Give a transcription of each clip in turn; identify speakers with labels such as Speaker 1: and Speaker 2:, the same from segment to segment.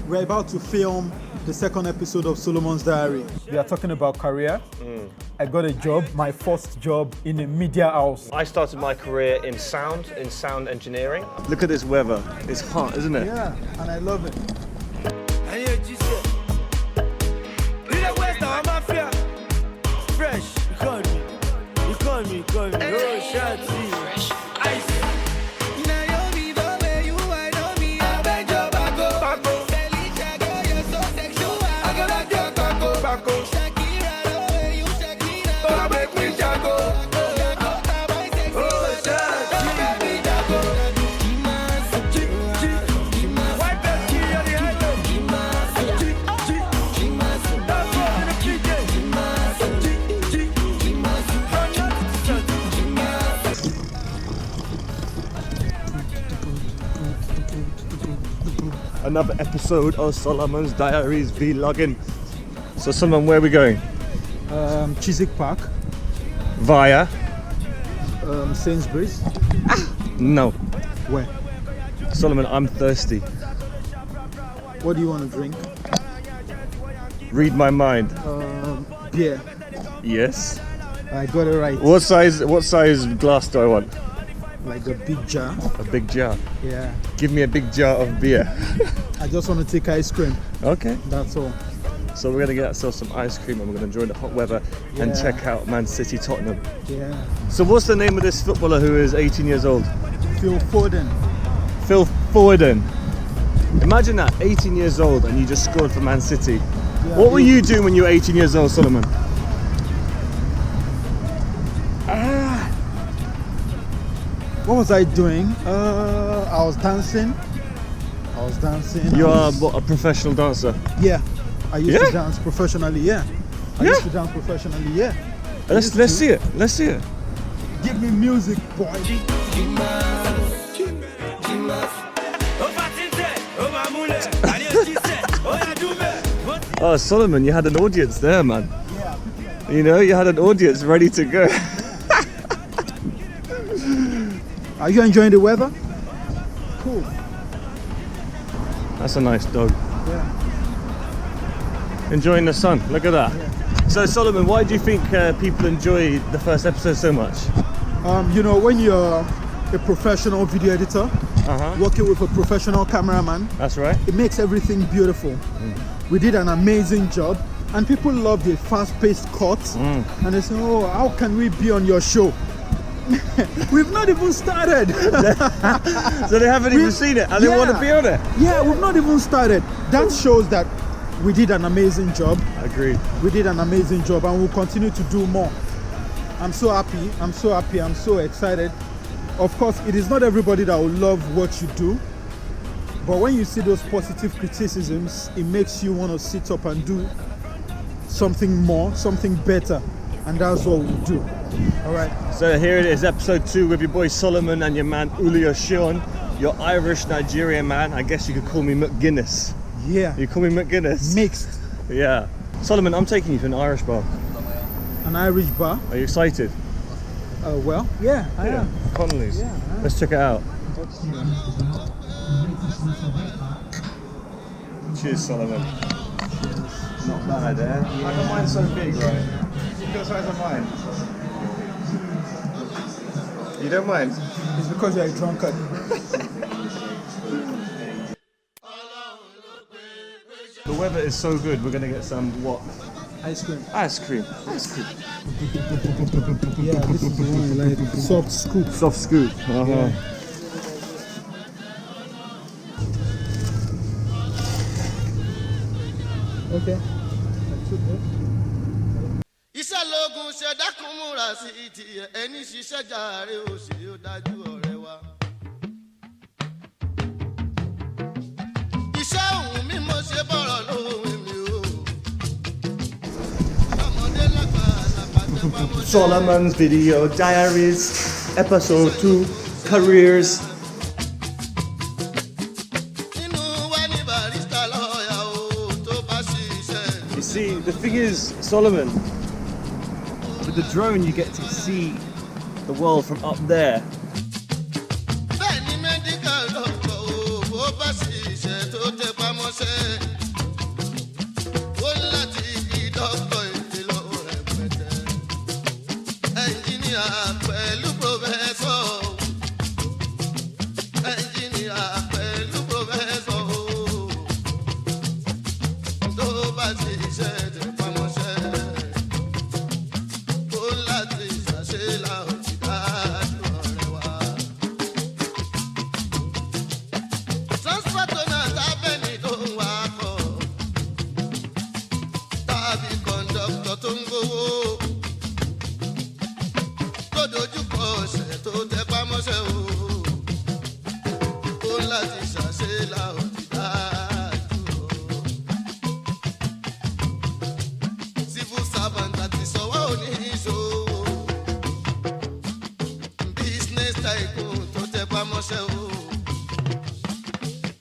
Speaker 1: We're about to film the second episode of Solomon's Diary. We are talking about career. I got a job, my first job in a media house.
Speaker 2: I started my career in sound engineering. Look at this weather. It's hot, isn't it?
Speaker 1: Yeah, and I love it.
Speaker 3: Fresh, you call me, oh, Shotzi. Fresh, ice.
Speaker 2: Another episode of Solomon's Diaries vlogging. So Solomon, where are we going?
Speaker 1: Chiswick Park,
Speaker 2: Via?
Speaker 1: Sainsbury's.
Speaker 2: No.
Speaker 1: Where?
Speaker 2: Solomon, I'm thirsty.
Speaker 1: What do you want to drink?
Speaker 2: Read my mind.
Speaker 1: Beer.
Speaker 2: Yes.
Speaker 1: I got it right.
Speaker 2: What size glass do I want?
Speaker 1: Like a big jar.
Speaker 2: A big jar.
Speaker 1: Yeah.
Speaker 2: Give me a big jar of beer.
Speaker 1: I just want to take ice cream.
Speaker 2: Okay.
Speaker 1: That's all.
Speaker 2: So we're going to get ourselves some ice cream and we're going to enjoy the hot weather and check out Man City Tottenham.
Speaker 1: Yeah.
Speaker 2: So what's the name of this footballer who is 18 years old?
Speaker 1: Phil Foden.
Speaker 2: Phil Foden. Imagine that, 18 years old and you just scored for Man City.
Speaker 1: Yeah,
Speaker 2: What were you doing when you were 18 years old, Solomon?
Speaker 1: What was I doing? I was dancing.
Speaker 2: You are what, a professional dancer?
Speaker 1: Yeah. I used
Speaker 2: Yeah?
Speaker 1: to dance professionally, yeah. I
Speaker 2: Yeah?
Speaker 1: used to dance professionally, yeah.
Speaker 2: Let's see it. Let's see it.
Speaker 1: Give me music, boy.
Speaker 2: Oh, Solomon, you had an audience there, man.
Speaker 1: Yeah.
Speaker 2: You know, you had an audience ready to go.
Speaker 1: Are you enjoying the weather? Cool.
Speaker 2: That's a nice dog.
Speaker 1: Yeah.
Speaker 2: Enjoying the sun. Look at that.
Speaker 1: Yeah.
Speaker 2: So, Solomon, why do you think people enjoy the first episode so much?
Speaker 1: You know, when you're a professional video editor, working with a professional cameraman,
Speaker 2: That's right.
Speaker 1: it makes everything beautiful. We did an amazing job, and people love the fast-paced cuts. And they say, "Oh, how can we be on your show?" We've not even started.
Speaker 2: So they haven't even seen it and they want to be on it.
Speaker 1: Yeah, we've not even started. That shows that we did an amazing job.
Speaker 2: Agreed.
Speaker 1: We did an amazing job, and we'll continue to do more. I'm so happy. I'm so excited. Of course, it is not everybody that will love what you do, but when you see those positive criticisms, it makes you want to sit up and do something more, something better, and that's what we'll do. All right.
Speaker 2: So here it is, episode 2 with your boy Solomon and your man Ulio Sean, your Irish Nigerian man. I guess you could call me McGuinness.
Speaker 1: Yeah.
Speaker 2: You call me McGuinness?
Speaker 1: Mixed.
Speaker 2: Yeah. Solomon, I'm taking you to an Irish bar.
Speaker 1: An Irish bar.
Speaker 2: Are you excited?
Speaker 1: Well, yeah, I am.
Speaker 2: Connolly's.
Speaker 1: Yeah, I am.
Speaker 2: Let's check it out. Cheers, Solomon. Not bad, eh? How come mine's so big, right? Look at the size of mine. You don't mind?
Speaker 1: It's because you're a drunkard.
Speaker 2: The weather is so good, we're gonna get some what?
Speaker 1: Ice cream.
Speaker 2: Ice cream. Ice cream.
Speaker 1: Yeah, this is the one I like. Soft scoop.
Speaker 2: Soft scoop.
Speaker 1: Yeah. Okay.
Speaker 3: Iṣẹ́ lógun ṣe dákun múra sí tiẹ̀ ẹni ṣiṣẹ́ jàre ó ṣe ó dájú ọ̀rẹ́ wa. Iṣẹ́ òun mi mo ṣe bọ̀rọ̀ lóhùn mi o. Ọmọdé lágbà lágbà tó bá mọ̀ ṣe.
Speaker 2: Solomon's Video Diaries, Episode 2, Careers.
Speaker 3: Inú wa ní barista lọ́ọ̀yà o tó bá ṣiṣẹ́.
Speaker 2: You see, the thing is, Solomon, with the drone you get to see the world from up there.
Speaker 3: Bẹ́ẹ̀ ni medical doctor o bó bá ṣiṣẹ́ tó tẹ pamọ́ mọ́ṣẹ́. Ó láti di dọ́kítọ̀ èdè lọ́wọ́ rẹpẹtẹ. Ẹnjíníà pẹ̀lú pòfẹ́sọ̀. Ẹnjíníà pẹ̀lú pòfẹ́sọ̀. Tó bá ti ṣe tẹ̀ pamọ́ṣẹ́. Ó láti ṣàṣelà òtí dájú ọ̀rẹ́ wa. Transporter náà tábẹ́ni tó ń wakọ̀. Tàbí kọ̀ńdọ́kítọ̀ tó ń gbowó. Tó dojúkọ ọ̀sẹ̀ tó tẹ pamọ́ṣẹ́ o. Ó láti ṣàṣelà òtí dájú o. Civil servant àti sọ̀wọ́ òní ìṣòwò. Business tycoon tó tẹ pamọ́ṣẹ́ o.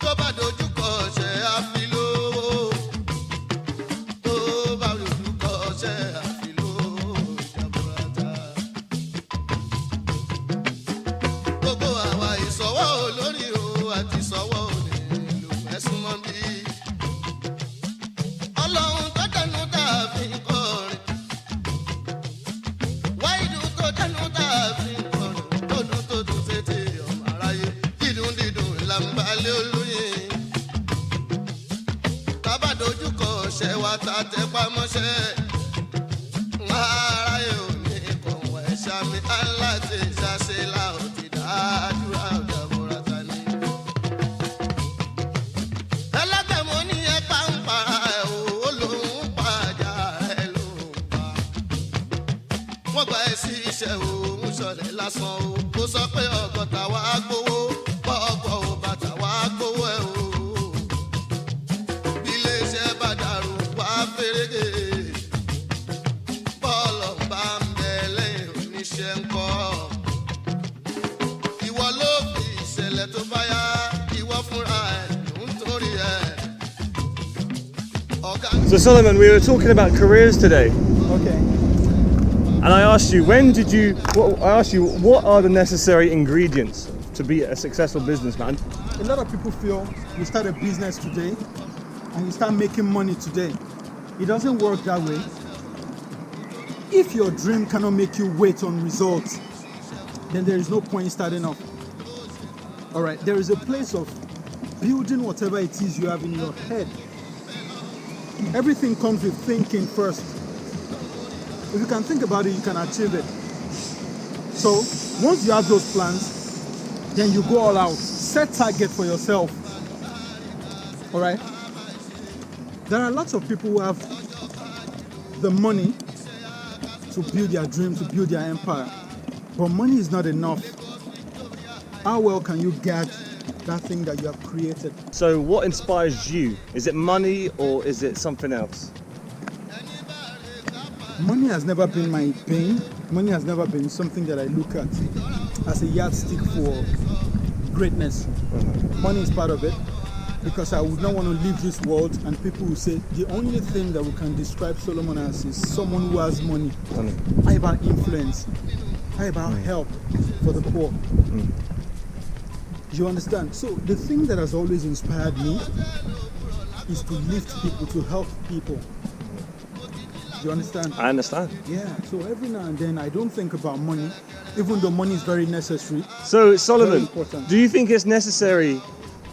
Speaker 3: Tó bá dojúkọ ọ̀sẹ̀ àfilówó. Tó bá dojúkọ ọ̀sẹ̀ àfilówó ìjàmbá. Gbogbo àwa ìsọ̀wọ́ olórí o àti ìsọ̀wọ́ òní ló ẹ̀sùn mọ́ bí. Ọlọ́run tó dẹnu dàbí kọrin. Wáìdù tó dẹnu dàbí kọrin. Tódùn tódùn tètè ọmọ aráyé. Dídùn dídùn làǹbalẹ̀ olóyin. Tábà dojúkọ ọ̀sẹ̀ wa ta tẹ pamọ́ṣẹ́. Aráyé ò ní kọ̀wé ṣàmì aláṣẹ ṣàṣẹ láò ti dájú àjàbọ̀ra ta ni. Ẹlẹ́gbẹ̀mọ́ ní ẹ pa ń para ẹ̀ o, ó lòun pàjá ẹ lòun pa. Wọ́n gba ẹ sí iṣẹ́ òun ṣọlẹ̀ lásán o. Ó sọ pé ọgọ́ta wá gbowó, ọgbọ̀ ò bàtà wá gbowó ẹ o. Bí iléeṣẹ́ bá dàrú wá fèrègé. Bọ́ọ̀lù bá ń bẹ lẹ́yìn oníṣẹ́ ń kọ́. Ìwọ ló fi ìṣẹ̀lẹ̀ tó bá yá, ìwọ fúnra ẹ̀ ló ń torí ẹ̀. Ọ̀gá
Speaker 2: So Solomon, we were talking about careers today,
Speaker 1: Okay.
Speaker 2: and I asked you, what are the necessary ingredients to be a successful businessman?
Speaker 1: A lot of people feel you start a business today and you start making money today. It doesn't work that way. If your dream cannot make you wait on results, then there is no point starting off. All right, there is a place of building whatever it is you have in your head. Everything comes with thinking first. If you can think about it, you can achieve it. So once you have those plans, then you go all out. Set target for yourself. All right. There are lots of people who have the money to build their dream, to build their empire, but money is not enough. How well can you guard that thing that you have created?
Speaker 2: So what inspires you? Is it money or is it something else?
Speaker 1: Money has never been my pain. Money has never been something that I look at as a yardstick for greatness. Money is part of it, because I would not want to leave this world and people will say the only thing that we can describe Solomon as is someone who has money.
Speaker 2: Money.
Speaker 1: How about influence? How about help for the poor? You understand? So the thing that has always inspired me is to lift people, to help people. You understand?
Speaker 2: I understand.
Speaker 1: Yeah, so every now and then I don't think about money, even though money is very necessary.
Speaker 2: So
Speaker 1: Very
Speaker 2: Solomon,
Speaker 1: important.
Speaker 2: do you think it's necessary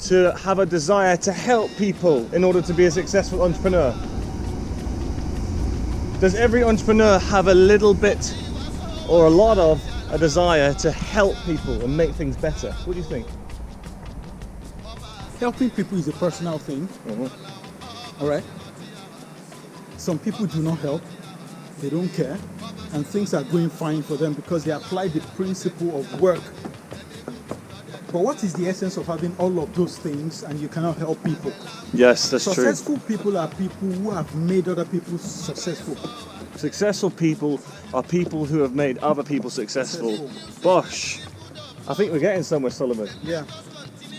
Speaker 2: to have a desire to help people in order to be a successful entrepreneur? Does every entrepreneur have a little bit or a lot of a desire to help people and make things better? What do you think?
Speaker 1: Helping people is a personal thing, all right? Some people do not help, they don't care, and things are going fine for them because they apply the principle of work. But what is the essence of having all of those things and you cannot help people?
Speaker 2: Yes, that's
Speaker 1: Successful people are people who have made other people successful.
Speaker 2: Successful people are people who have made other people successful. Bosh. I think we're getting somewhere, Solomon.
Speaker 1: Yeah,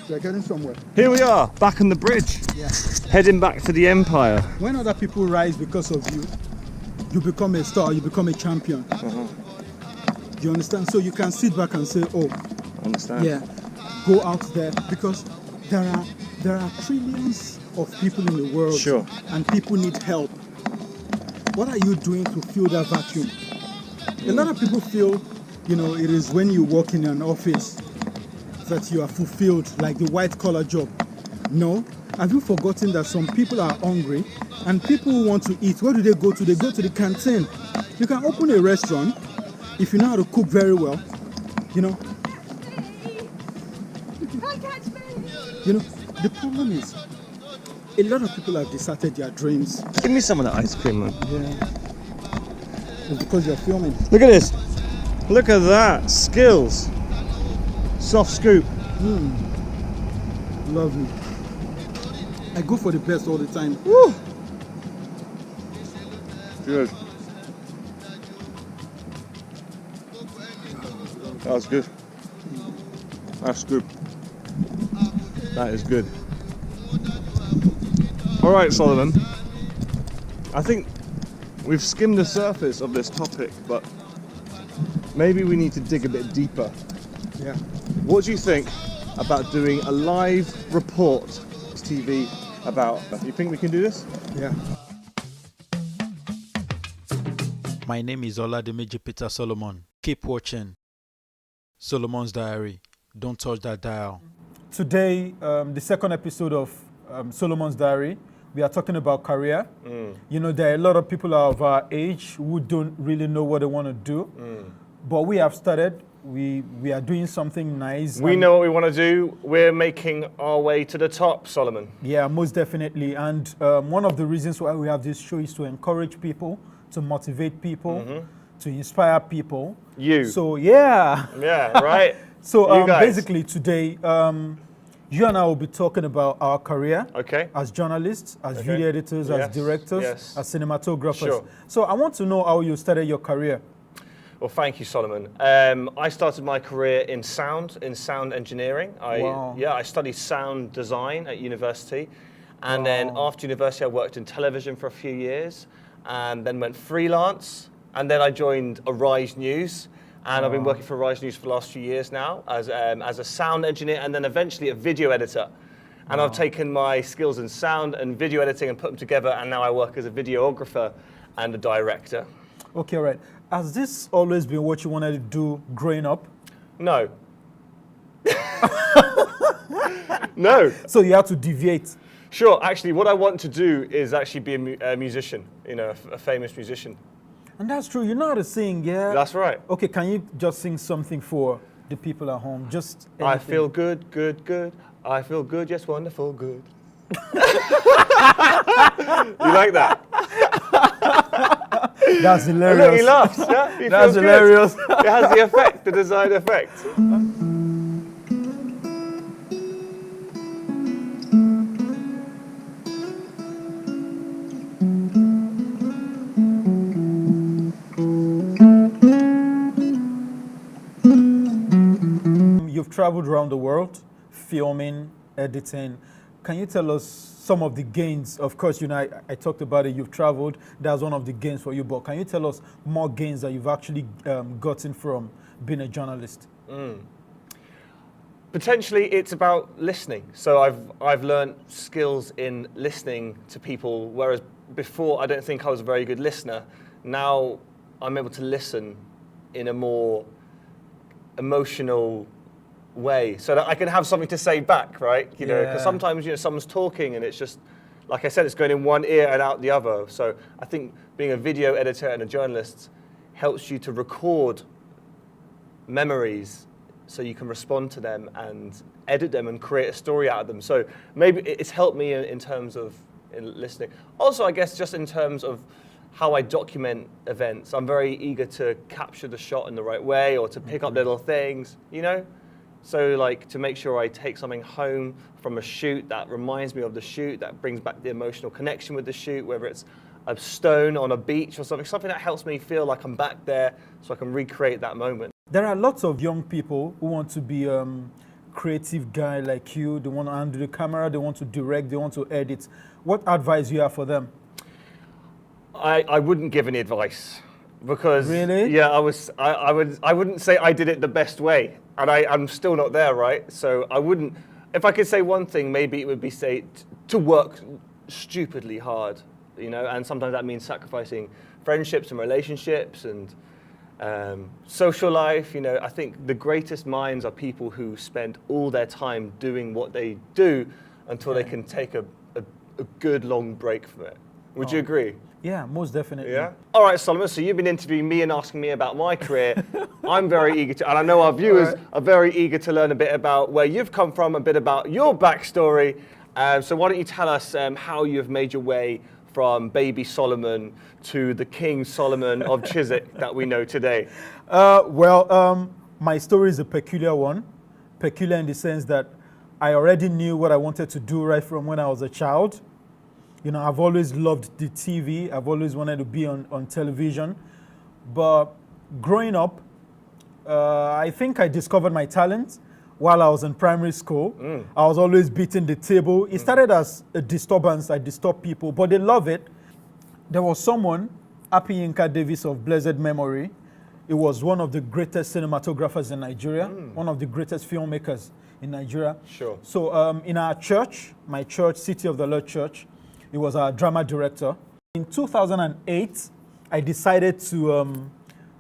Speaker 1: they're getting somewhere.
Speaker 2: Here we are, back on the bridge,
Speaker 1: Yeah.
Speaker 2: heading back to the Empire.
Speaker 1: When other people rise because of you, you become a star, you become a champion. You understand? So you can sit back and say, oh,
Speaker 2: Understand?
Speaker 1: yeah, go out there, because there are trillions of people in the world.
Speaker 2: Sure.
Speaker 1: And people need help. What are you doing to fill that vacuum? A lot of people feel, it is when you work in an office that you are fulfilled, like the white collar job. No. Have you forgotten that some people are hungry and people who want to eat, where do they go to? They go to the canteen. You can open a restaurant if you know how to cook very well. The problem is a lot of people have deserted their dreams.
Speaker 2: Give me some of that ice cream, man.
Speaker 1: Yeah. It's because you're filming.
Speaker 2: Look at this. Look at that. Skills. Soft scoop.
Speaker 1: Lovely. I go for the best all the time.
Speaker 2: Woo. Good. That was good. That's good. That is good. All right, Solomon. I think we've skimmed the surface of this topic, but maybe we need to dig a bit deeper.
Speaker 1: Yeah.
Speaker 2: What do you think about doing a live report TV about? You think we can do this?
Speaker 1: Yeah.
Speaker 4: My name is Oladimiji Peter Solomon. Keep watching Solomon's Diary. Don't touch that dial.
Speaker 1: Today, the second episode of Solomon's Diary, we are talking about career. There are a lot of people of our age who don't really know what they want to do. But we have started. We are doing something nice.
Speaker 2: We know what we want to do. We're making our way to the top, Solomon.
Speaker 1: Yeah, most definitely. And one of the reasons why we have this show is to encourage people, to motivate people, to inspire people.
Speaker 2: You.
Speaker 1: So, yeah.
Speaker 2: Yeah, right.
Speaker 1: So
Speaker 2: You guys.
Speaker 1: basically today, you and I will be talking about our career as journalists, as video editors, as directors, as cinematographers.
Speaker 2: Sure.
Speaker 1: So I want to know how you started your career.
Speaker 2: Well, thank you, Solomon. I started my career in sound engineering. I studied sound design at university. And then after university, I worked in television for a few years and then went freelance. And then I joined Arise News. And I've been working for Arise News for the last few years now as a sound engineer and then eventually a video editor. And I've taken my skills in sound and video editing and put them together. And now I work as a videographer and a director.
Speaker 1: Okay, right. Has this always been what you wanted to do growing up?
Speaker 2: No. No.
Speaker 1: So you had to deviate.
Speaker 2: Sure. Actually, what I want to do is actually be a musician, a famous musician.
Speaker 1: And that's true. You know how to sing, yeah?
Speaker 2: That's right.
Speaker 1: Okay, can you just sing something for the people at home? Just anything.
Speaker 2: I feel good, good, good. I feel good, yes, wonderful, good. You like that?
Speaker 1: That's hilarious.
Speaker 2: Look, he laughs, yeah? He
Speaker 1: That's
Speaker 2: feels good.
Speaker 1: hilarious.
Speaker 2: It has the effect, the desired effect.
Speaker 1: You've traveled around the world, filming, editing. Can you tell us some of the gains? Of course, I talked about it. You've traveled. That's one of the gains for you. But can you tell us more gains that you've actually gotten from being a journalist?
Speaker 2: Potentially, it's about listening. So I've learned skills in listening to people, whereas before I don't think I was a very good listener. Now I'm able to listen in a more emotional way, so that I can have something to say back, right? Because sometimes someone's talking and it's just, like I said, it's going in one ear and out the other. So I think being a video editor and a journalist helps you to record memories so you can respond to them and edit them and create a story out of them. So maybe it's helped me in terms of listening. Also, I guess just in terms of how I document events, I'm very eager to capture the shot in the right way or to pick up little things, So like to make sure I take something home from a shoot that reminds me of the shoot, that brings back the emotional connection with the shoot, whether it's a stone on a beach or something that helps me feel like I'm back there so I can recreate that moment.
Speaker 1: There are lots of young people who want to be creative guy like you. They want to handle the camera, they want to direct, they want to edit. What advice do you have for them?
Speaker 2: I wouldn't give any advice because
Speaker 1: really?
Speaker 2: Yeah, I wouldn't say I did it the best way, and I'm still not there, right? So I wouldn't If I could say one thing, maybe it would be to work stupidly hard, you know, and sometimes that means sacrificing friendships and relationships and social life. You know, I think the greatest minds are people who spend all their time doing what they do until they can take a good long break from it. Would you agree?
Speaker 1: Yeah, most definitely.
Speaker 2: Yeah. All right, Solomon. So you've been interviewing me and asking me about my career. I'm very eager to, and I know our viewers are very eager to learn a bit about where you've come from, a bit about your backstory. So why don't you tell us how you've made your way from baby Solomon to the King Solomon of Chiswick that we know today?
Speaker 1: My story is a peculiar one. Peculiar in the sense that I already knew what I wanted to do right from when I was a child. You know, I've always loved the TV. I've always wanted to be on television. But growing up, I think I discovered my talent while I was in primary school. I was always beating the table. It started as a disturbance. I disturb people, but they love it. There was someone, Happy Yinka Davis of blessed memory. He was one of the greatest cinematographers in Nigeria, one of the greatest filmmakers in Nigeria.
Speaker 2: Sure.
Speaker 1: So in our church, my church, City of the Lord Church, he was our drama director. In 2008, I decided to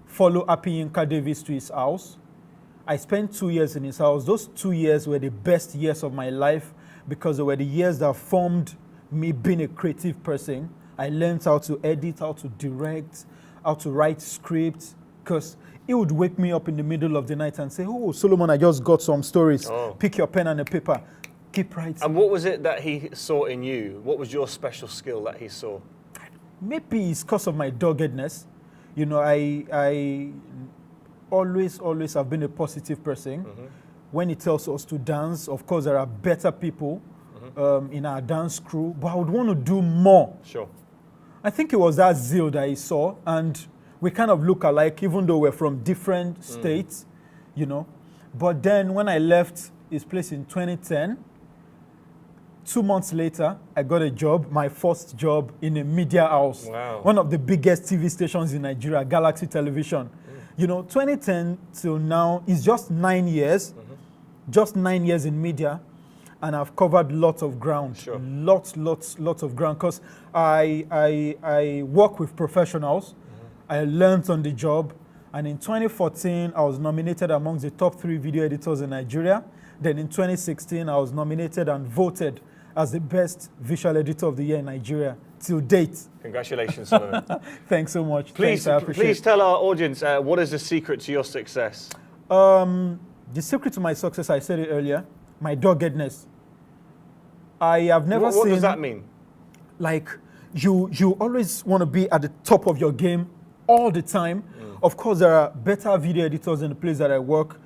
Speaker 1: follow Happy Yinka Davis to his house. I spent 2 years in his house. Those 2 years were the best years of my life because they were the years that formed me being a creative person. I learned how to edit, how to direct, how to write scripts, because he would wake me up in the middle of the night and say, "Oh, Solomon, I just got some stories. Pick your pen and a paper. Keep writing."
Speaker 2: And what was it that he saw in you? What was your special skill that he saw?
Speaker 1: Maybe it's because of my doggedness. You know, I always have been a positive person. When it tells us to dance, of course, there are better people in our dance crew, but I would want to do more.
Speaker 2: Sure.
Speaker 1: I think it was that zeal that he saw, and we kind of look alike, even though we're from different states, you know. But then when I left his place in 2010, 2 months later, I got a job, my first job in a media house.
Speaker 2: Wow.
Speaker 1: One of the biggest TV stations in Nigeria, Galaxy Television. You know, 2010 till now is just 9 years, just 9 years in media, and I've covered lots of ground.
Speaker 2: Sure.
Speaker 1: Lots of ground, because I work with professionals. I learned on the job, and in 2014, I was nominated amongst the top 3 video editors in Nigeria. Then in 2016, I was nominated and voted as the best visual editor of the year in Nigeria till date.
Speaker 2: Congratulations, Solomon.
Speaker 1: Thanks so much.
Speaker 2: Please,
Speaker 1: Thanks, I appreciate
Speaker 2: please tell our audience what is the secret to your success?
Speaker 1: The secret to my success, I said it earlier, my doggedness. I have never seen...
Speaker 2: What does that mean?
Speaker 1: Like, you always want to be at the top of your game all the time. Of course, there are better video editors in the place that I work.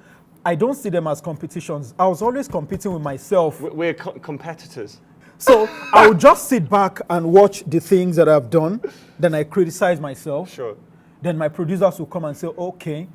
Speaker 1: I don't see them as competitions. I was always competing with myself.
Speaker 2: We're competitors.
Speaker 1: So I would just sit back and watch the things that I've done. Then I criticize myself.
Speaker 2: Sure.
Speaker 1: Then my producers will come and say, "Okay,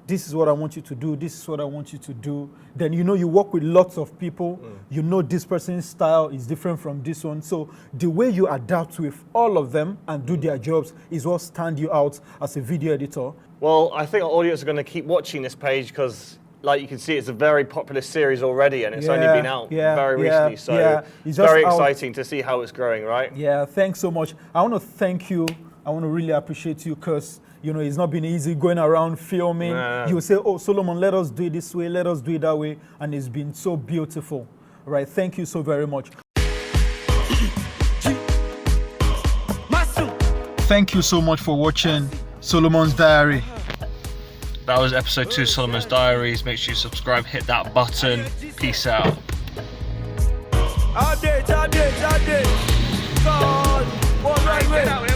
Speaker 1: this is what I want you to do. This is what I want you to do." Then, you know, you work with lots of people. You know this person's style is different from this one. So the way you adapt with all of them and do their jobs is what stands you out as a video editor.
Speaker 2: Well, I think our audience are going to keep watching this page because, like you can see, it's a very popular series already, and it's only been out very recently. So it's very exciting to see how it's growing, right?
Speaker 1: Yeah, thanks so much. I want to thank you. I want to really appreciate you because, you know, it's not been easy going around filming. You say, "Oh, Solomon, let us do it this way, let us do it that way." And it's been so beautiful. All right, thank you so very much. Thank you so much for watching Solomon's Diary.
Speaker 2: That was episode 2 of Solomon's Diaries. Make sure you subscribe, hit that button. Peace out.
Speaker 5: All day. God, one right way.